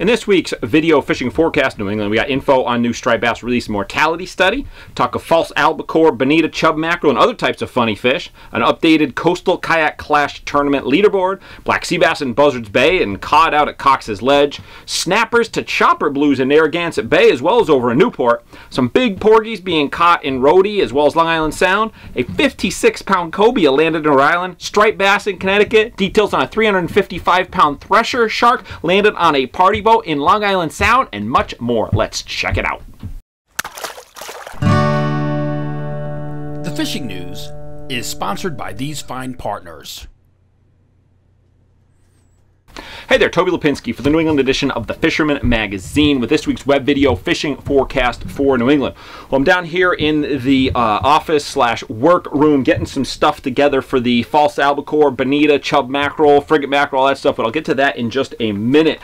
In this week's video fishing forecast in New England, we got info on new striped bass release mortality study, talk of false albacore, bonito, chub, mackerel, and other types of funny fish, an updated Coastal Kayak Clash tournament leaderboard, black sea bass in Buzzards Bay and cod out at Coxes ledge, snappers to chopper blues in Narraganset Bay as well as over in Newport, some big porgies being caught in Rhody as well as Long Island Sound, a 56-pound cobia landed in Rhode Island, striped bass in Connecticut, details on a 355-pound thresher shark landed on a party boat in Long Island Sound, and much more. Let's check it out. The fishing news is sponsored by these fine partners. Hey there, Toby Lapinski for the New England edition of the Fisherman magazine with this week's web video fishing forecast for New England. Well, I'm down here in the office/work room getting some stuff together for the false albacore, bonita, chub mackerel, frigate mackerel, all that stuff, but I'll get to that in just a minute.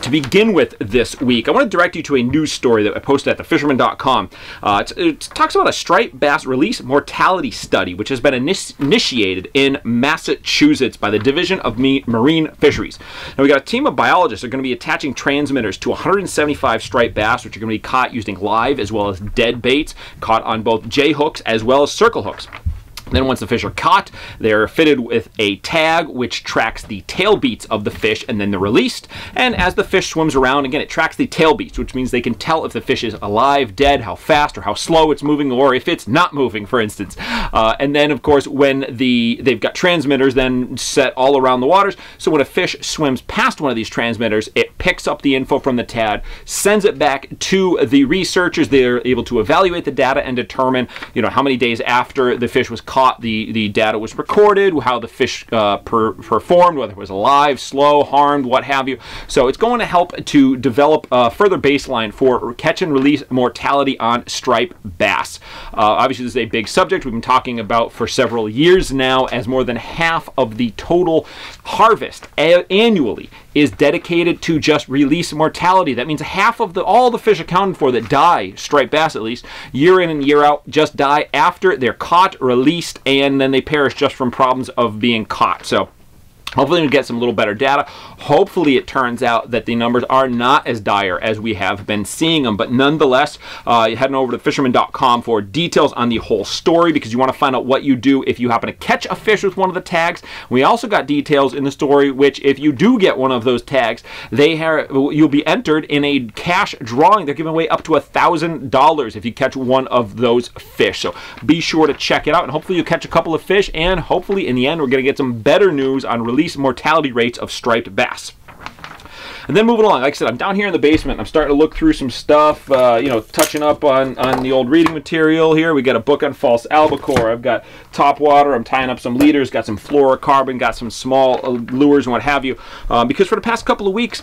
To begin with this week, I want to direct you to a news story that I posted at thefisherman.com. It talks about a striped bass release mortality study, which has been initiated in Massachusetts by the Division of Marine Fisheries. Now, we got a team of biologists that are going to be attaching transmitters to 175 striped bass, which are going to be caught using live as well as dead baits, caught on both J hooks as well as circle hooks. Then once the fish are caught, they're fitted with a tag which tracks the tail beats of the fish, and then they're released. And as the fish swims around, again, it tracks the tail beats, which means they can tell if the fish is alive, dead, how fast or how slow it's moving, or if it's not moving, for instance. And then, of course, when they've got transmitters then set all around the waters, so when a fish swims past one of these transmitters, it picks up the info from the tag, sends it back to the researchers. They're able to evaluate the data and determine, how many days after the fish was caught the data was recorded, how the fish performed, whether it was alive, slow, harmed, what have you. So it's going to help to develop a further baseline for catch and release mortality on striped bass. Obviously, this is a big subject we've been talking about for several years now, as more than half of the total harvest annually is dedicated to just release mortality. That means half of all the fish accounted for that die, striped bass at least, year in and year out, just die after they're caught, released, and then they perish just from problems of being caught. So hopefully we'll get some little better data. Hopefully it turns out that the numbers are not as dire as we have been seeing them. But nonetheless, heading over to fisherman.com for details on the whole story, because you want to find out what you do if you happen to catch a fish with one of the tags. We also got details in the story which, if you do get one of those tags, you'll be entered in a cash drawing. They're giving away up to $1,000 if you catch one of those fish. So be sure to check it out, and hopefully you'll catch a couple of fish, and hopefully in the end we're going to get some better news on release mortality rates of striped bass. And then moving along, like I said, I'm down here in the basement. I'm starting to look through some stuff, touching up on the old reading material here. We got a book on false albacore. I've got top water. I'm tying up some leaders, got some fluorocarbon, got some small lures and what have you. Because for the past couple of weeks,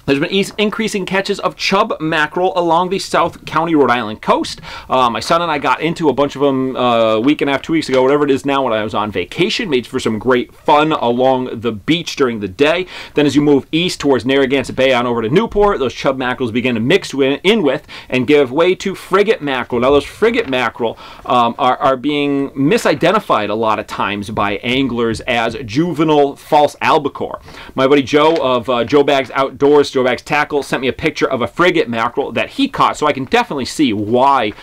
there's been increasing catches of chub mackerel along the South County, Rhode Island coast. My son and I got into a bunch of them a week and a half, 2 weeks ago, whatever it is now, when I was on vacation. Made for some great fun along the beach during the day. Then as you move east towards Narraganset Bay on over to Newport, those chub mackerels begin to mix in with and give way to frigate mackerel. Now those frigate mackerel are being misidentified a lot of times by anglers as juvenile false albacore. My buddy Joe of Joe Bags Outdoors, Joe Bags Tackle, sent me a picture of a frigate mackerel that he caught, so I can definitely see why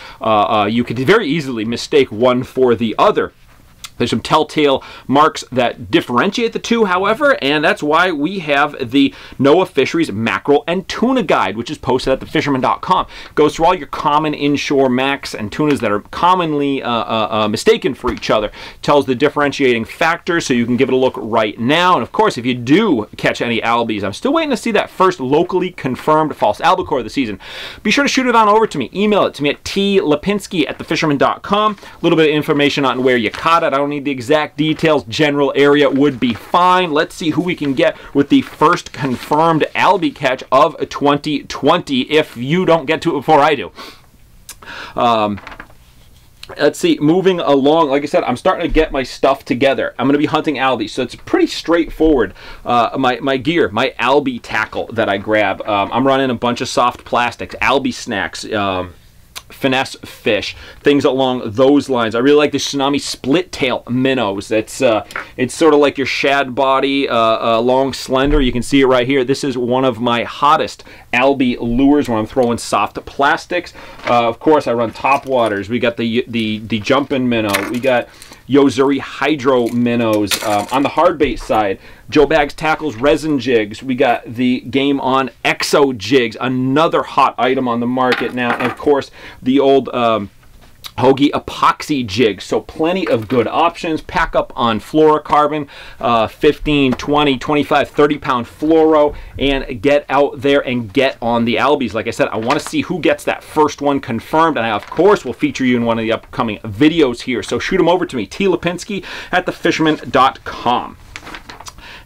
you could very easily mistake one for the other. There's some telltale marks that differentiate the two, however, and that's why we have the NOAA Fisheries Mackerel and Tuna Guide, which is posted at thefisherman.com. Goes through all your common inshore macks and tunas that are commonly mistaken for each other. Tells the differentiating factors, so you can give it a look right now. And of course, if you do catch any albies, I'm still waiting to see that first locally confirmed false albacore of the season. Be sure to shoot it on over to me. Email it to me at tlapinski@thefisherman.com. A little bit of information on where you caught it. I don't need the exact details. General area would be fine. Let's see who we can get with the first confirmed albie catch of 2020, if you don't get to it before I do. Let's see, moving along, like I said, I'm starting to get my stuff together. I'm going to be hunting albies, so it's pretty straightforward. My gear, my albie tackle that I grab, I'm running a bunch of soft plastics, albie snacks, finesse fish, things along those lines. I really like the tsunami split tail minnows. It's sort of like your shad body, long, slender. You can see it right here. This is one of my hottest albi lures when I'm throwing soft plastics. Of course, I run top waters. We got the jumping minnow. We got Yozuri hydro minnows. On the hard bait side, Joe Bags tackles resin jigs. We got the Game On exo jigs, another hot item on the market now. And of course, the old Hoagie epoxy jigs. So plenty of good options. Pack up on fluorocarbon, 15, 20, 25, 30 pound fluoro, and get out there and get on the albies. Like I said, I want to see who gets that first one confirmed, and I of course will feature you in one of the upcoming videos here. So shoot them over to me, Lapinski at thefisherman.com.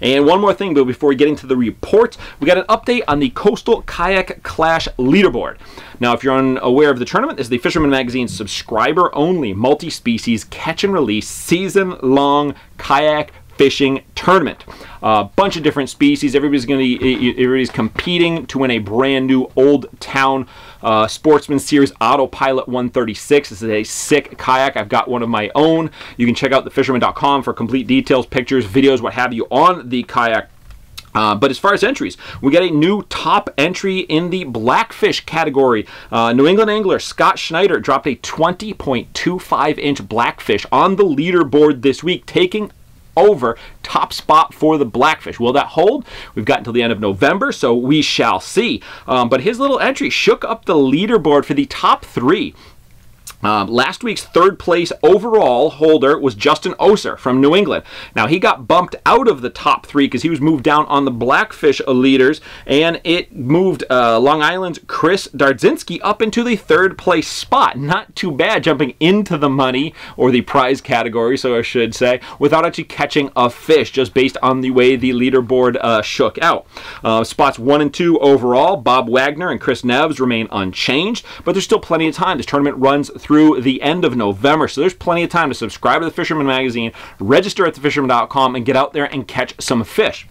And one more thing, but before we get into the reports, we got an update on the Coastal Kayak Clash leaderboard. Now, if you're unaware of the tournament, this is the Fisherman magazine subscriber-only multi-species catch and release season-long kayak fishing tournament. A bunch of different species. Everybody's competing to win a brand new Old Town Sportsman Series Autopilot 136. This is a sick kayak. I've got one of my own. You can check out thefisherman.com for complete details, pictures, videos, what have you on the kayak. But as far as entries, we got a new top entry in the Blackfish category. New England angler Scott Schneider dropped a 20.25-inch Blackfish on the leaderboard this week, taking over top spot for the Blackfish. Will that hold? We've got until the end of November, so we shall see. But his little entry shook up the leaderboard for the top three. Last week's third place overall holder was Justin Oser from New England. Now, he got bumped out of the top three because he was moved down on the Blackfish leaders, and it moved Long Island's Chris Dardzinski up into the third place spot. Not too bad, jumping into the money, or the prize category, so I should say, without actually catching a fish, just based on the way the leaderboard shook out. Spots 1 and 2 overall, Bob Wagner and Chris Neves remain unchanged, but there's still plenty of time. This tournament runs through the end of November, so there's plenty of time to subscribe to the Fisherman magazine, register at thefisherman.com, and get out there and catch some fish.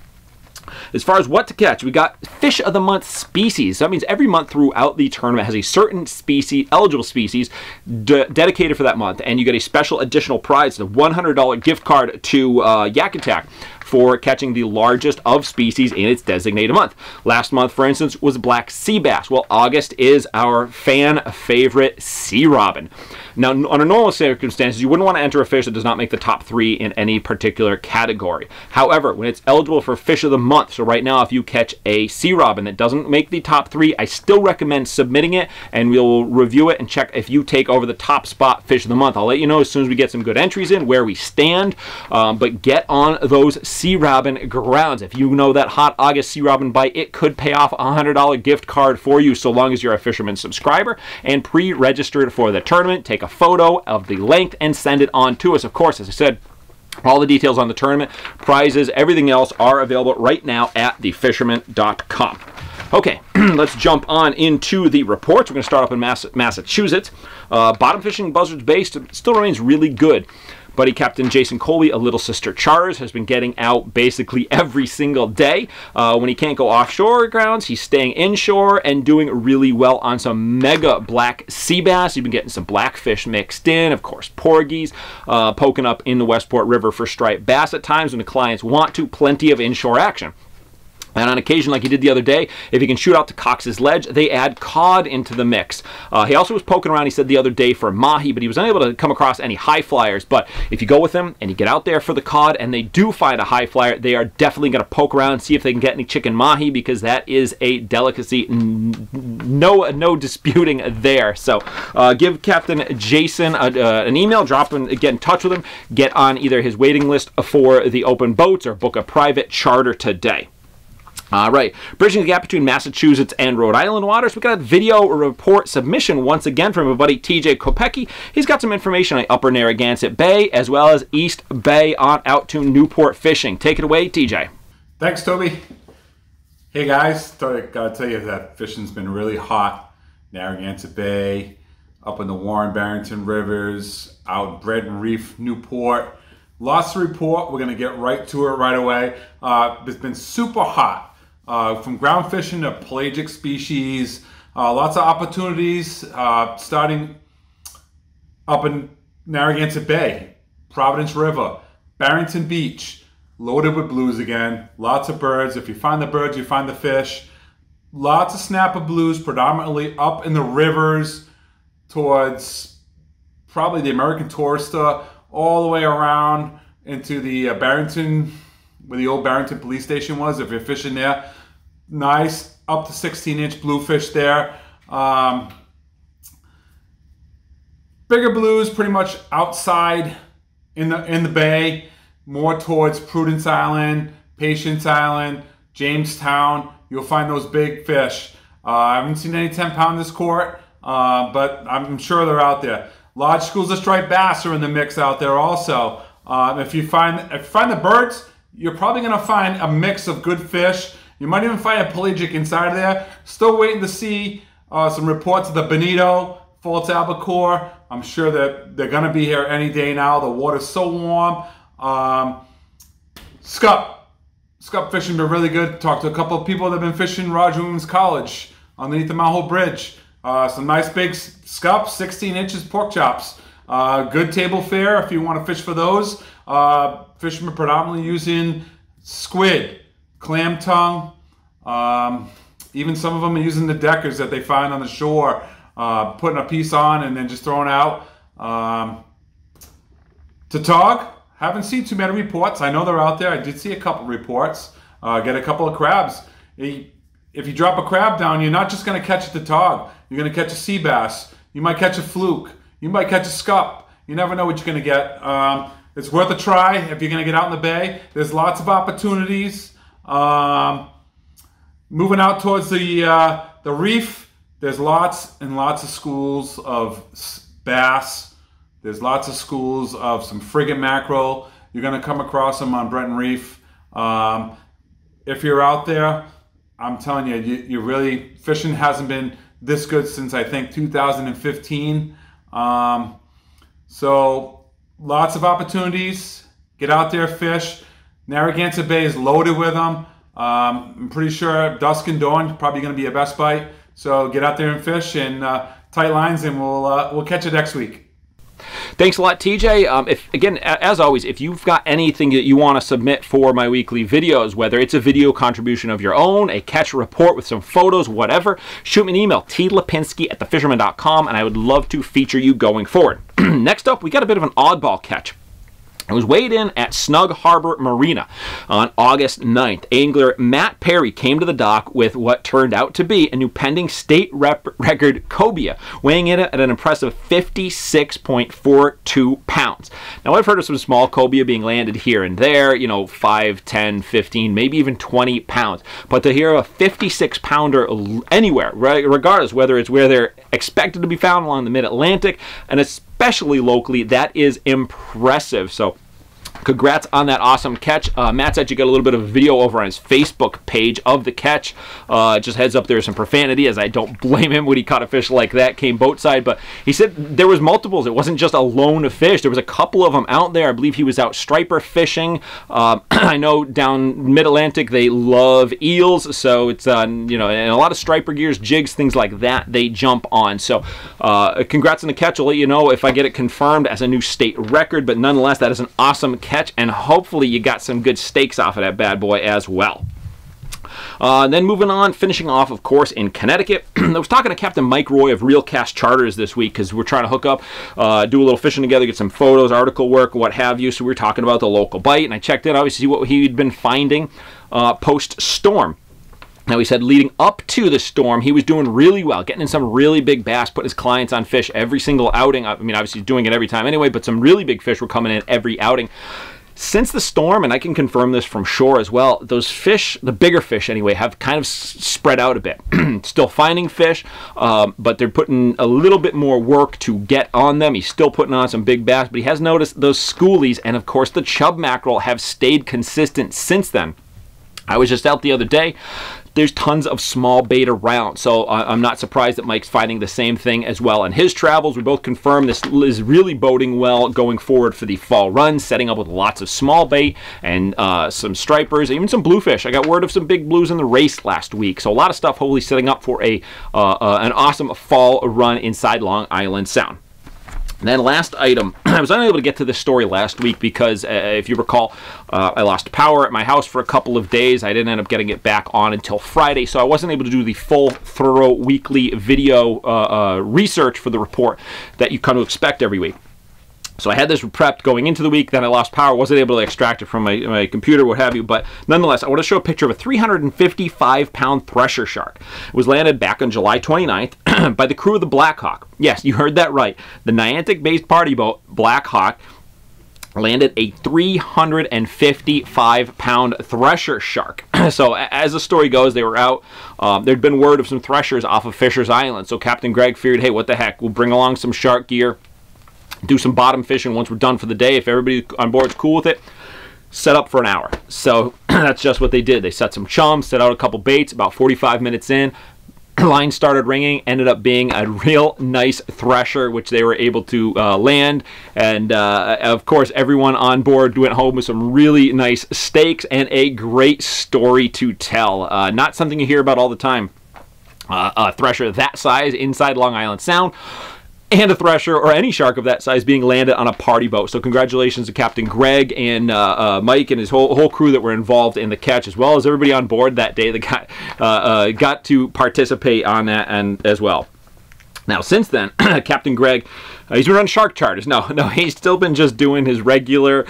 As far as what to catch, we got Fish of the Month species. So that means every month throughout the tournament has a certain species, eligible species, dedicated for that month, and you get a special additional prize, the $100 gift card to Yak Attack for catching the largest of species in its designated month. Last month, for instance, was black sea bass. Well, August is our fan favorite sea robin. Now, under normal circumstances, you wouldn't want to enter a fish that does not make the top 3 in any particular category. However, when it's eligible for Fish of the Month, so right now, if you catch a sea robin that doesn't make the top 3, I still recommend submitting it, and we'll review it and check if you take over the top spot Fish of the Month. I'll let you know as soon as we get some good entries in, where we stand, but get on those sea robin grounds. If you know that hot August sea robin bite, it could pay off a $100 gift card for you, so long as you're a Fisherman subscriber and pre-registered for the tournament. Take a photo of the length and send it on to us. Of course, as I said, all the details on the tournament, prizes, everything else are available right now at thefisherman.com. Okay, let's jump on into the reports. We're going to start up in Massachusetts. Bottom fishing Buzzards Bay still remains really good. Buddy Captain Jason Coley, a Little Sister Charters, has been getting out basically every single day. When he can't go offshore grounds, he's staying inshore and doing really well on some mega black sea bass. You've been getting some blackfish mixed in, of course, porgies, poking up in the Westport River for striped bass at times when the clients want to. Plenty of inshore action. And on occasion, like he did the other day, if he can shoot out to Cox's Ledge, they add cod into the mix. He also was poking around, he said the other day, for mahi, but he was unable to come across any high flyers. But if you go with him and you get out there for the cod and they do find a high flyer, they are definitely going to poke around and see if they can get any chicken mahi, because that is a delicacy. No disputing there. So give Captain Jason an email, get in touch with him, get on either his waiting list for the open boats or book a private charter today. All right, bridging the gap between Massachusetts and Rhode Island waters, we got a video report submission once again from a buddy TJ Kopecki. He's got some information on Upper Narragansett Bay as well as East Bay on out to Newport fishing. Take it away, TJ. Thanks, Toby. Hey guys, gotta tell you that fishing's been really hot. Narragansett Bay, up in the Warren Barrington rivers, out Breton Reef, Newport. Lots to report. We're gonna get right to it right away. It's been super hot. From ground fishing to pelagic species, Lots of opportunities starting up in Narragansett Bay, Providence River, Barrington Beach, loaded with blues again. Lots of birds. If you find the birds, you find the fish. Lots of snapper blues, predominantly up in the rivers towards probably the American Tourister, all the way around into the Barrington, where the old Barrington police station was, if you're fishing there. Nice, up to 16-inch bluefish there. Bigger blues pretty much outside in the bay, more towards Prudence Island, Patience Island, Jamestown. You'll find those big fish. I haven't seen any 10-pound this court, but I'm sure they're out there. Large schools of striped bass are in the mix out there also. If you find the birds, you're probably going to find a mix of good fish. You might even find a pelagic inside of there. Still waiting to see some reports of the bonito, false albacore. I'm sure that they're going to be here any day now. The water's so warm. Scup fishing been really good. Talked to a couple of people that have been fishing Roger Williams College underneath the Mount Hope Bridge. Some nice big scup, 16 inches pork chops. Good table fare if you want to fish for those. Fishermen predominantly using squid, clam tongue. Even some of them are using the deckers that they find on the shore, putting a piece on and then just throwing out. Tautog, haven't seen too many reports. I know they're out there. I did see a couple reports. Get a couple of crabs. If you drop a crab down, you're not just going to catch a tautog. You're going to catch a sea bass. You might catch a fluke. You might catch a scup. You never know what you're going to get. It's worth a try if you're going to get out in the bay. There's lots of opportunities. Moving out towards the reef, there's lots and lots of schools of bass. There's lots of schools of some frigate mackerel. You're going to come across them on Breton Reef. If you're out there, I'm telling you, you really, fishing hasn't been this good since I think 2015. So lots of opportunities. Get out there, fish. Narragansett Bay is loaded with them. I'm pretty sure dusk and dawn probably going to be a best bite. So get out there and fish and tight lines, and we'll catch you next week. Thanks a lot, TJ. Again, as always, if you've got anything that you want to submit for my weekly videos, whether it's a video contribution of your own, a catch report with some photos, whatever, shoot me an email,tlapinski@thefisherman.com, and I would love to feature you going forward. Next up, we got a bit of an oddball catch. It was weighed in at Snug Harbor Marina on August 9th. Angler Matt Perry came to the dock with what turned out to be a new pending state record cobia, weighing in at an impressive 56.42 pounds. Now, I've heard of some small cobia being landed here and there, you know, 5, 10, 15, maybe even 20 pounds. But to hear a 56-pounder anywhere, regardless whether it's where they're expected to be found along the mid-Atlantic, and especially locally, that is impressive. So congrats on that awesome catch. Matt's actually got a little bit of a video over on his Facebook page of the catch. Just heads up, there's some profanity, as I don't blame him when he caught a fish like that, came boat side. But he said there was multiples. It wasn't just a lone fish. There was a couple of them out there. I believe he was out striper fishing. I know down mid-Atlantic they love eels, so it's you know, and a lot of striper gears, jigs, things like that they jump on. So congrats on the catch. I'll let you know if I get it confirmed as a new state record, but nonetheless, that is an awesome catch, and hopefully you got some good steaks off of that bad boy as well. Then moving on, finishing off, of course, in Connecticut. I was talking to Captain Mike Roy of Real Cast Charters this week because we're trying to hook up, do a little fishing together, get some photos, article work, what have you. So we were talking about the local bite, and I checked in, obviously, what he'd been finding post-storm. Now, he said leading up to the storm, he was doing really well, getting in some really big bass, putting his clients on fish every single outing. I mean, obviously, he's doing it every time anyway, but some really big fish were coming in every outing. Since the storm, and I can confirm this from shore as well, those fish, the bigger fish anyway, have kind of spread out a bit. Still finding fish, but they're putting a little bit more work to get on them. He's still putting on some big bass, but he has noticed those schoolies and, of course, the chub mackerel have stayed consistent since then. I was just out the other day there's tons of small bait around. So I'm not surprised that Mike's finding the same thing as well in his travels. We both confirm this is really boding well going forward for the fall run, setting up with lots of small bait and some stripers, even some bluefish. I got word of some big blues in the race last week. So a lot of stuff hopefully setting up for an awesome fall run inside Long Island Sound. And then last item, I was unable to get to this story last week because, if you recall, I lost power at my house for a couple of days. I didn't end up getting it back on until Friday, so I wasn't able to do the full, thorough weekly video research for the report that you come to expect every week. So I had this prepped going into the week, then I lost power, wasn't able to extract it from my computer, what have you, but nonetheless, I want to show a picture of a 355-pound thresher shark. It was landed back on July 29th by the crew of the Black Hawk. Yes, you heard that right. The Niantic-based party boat, Black Hawk, landed a 355-pound thresher shark. So as the story goes, they were out. There'd been word of some threshers off of Fisher's Island, so Captain Greg figured, hey, what the heck, we'll bring along some shark gear, do some bottom fishing once we're done for the day. If everybody on board is cool with it, set up for an hour. So that's just what they did. They set some chums, set out a couple baits. About 45 minutes in, line started ringing. Ended up being a real nice thresher, which they were able to land. And of course, everyone on board went home with some really nice steaks and a great story to tell. Not something you hear about all the time. A thresher that size inside Long Island Sound, and a thresher or any shark of that size being landed on a party boat. So congratulations to Captain Greg and Mike and his whole crew that were involved in the catch, as well as everybody on board that day that got to participate on that and as well. Now, since then, Captain Greg, he's been running shark charters. No, he's still been just doing his regular,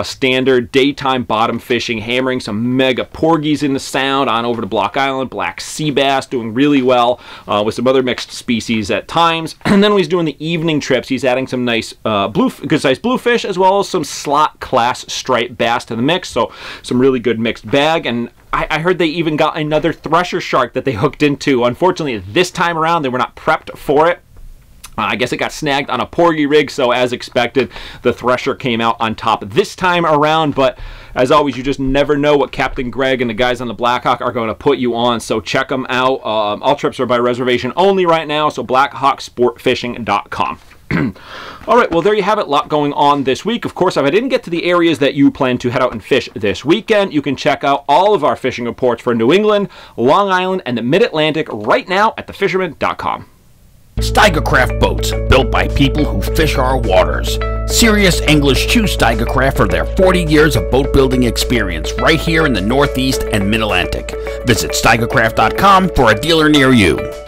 standard daytime bottom fishing, hammering some mega porgies in the Sound on over to Block Island, black sea bass, doing really well with some other mixed species at times. And then when he's doing the evening trips, he's adding some nice good-sized bluefish, as well as some slot class striped bass to the mix. So some really good mixed bag. And I heard they even got another thresher shark that they hooked into. Unfortunately, this time around, they were not prepped for it. I guess it got snagged on a porgy rig, so as expected, the thresher came out on top this time around. But as always, you just never know what Captain Greg and the guys on the Blackhawk are going to put you on, so check them out. All trips are by reservation only right now, so blackhawksportfishing.com. All right, well, there you have it. A lot going on this week. Of course, if I didn't get to the areas that you plan to head out and fish this weekend, you can check out all of our fishing reports for New England, Long Island, and the Mid-Atlantic right now at thefisherman.com. Steigercraft boats, built by people who fish our waters. Serious English choose Steigercraft for their 40 years of boat building experience right here in the Northeast and Mid-Atlantic. Visit steigercraft.com for a dealer near you.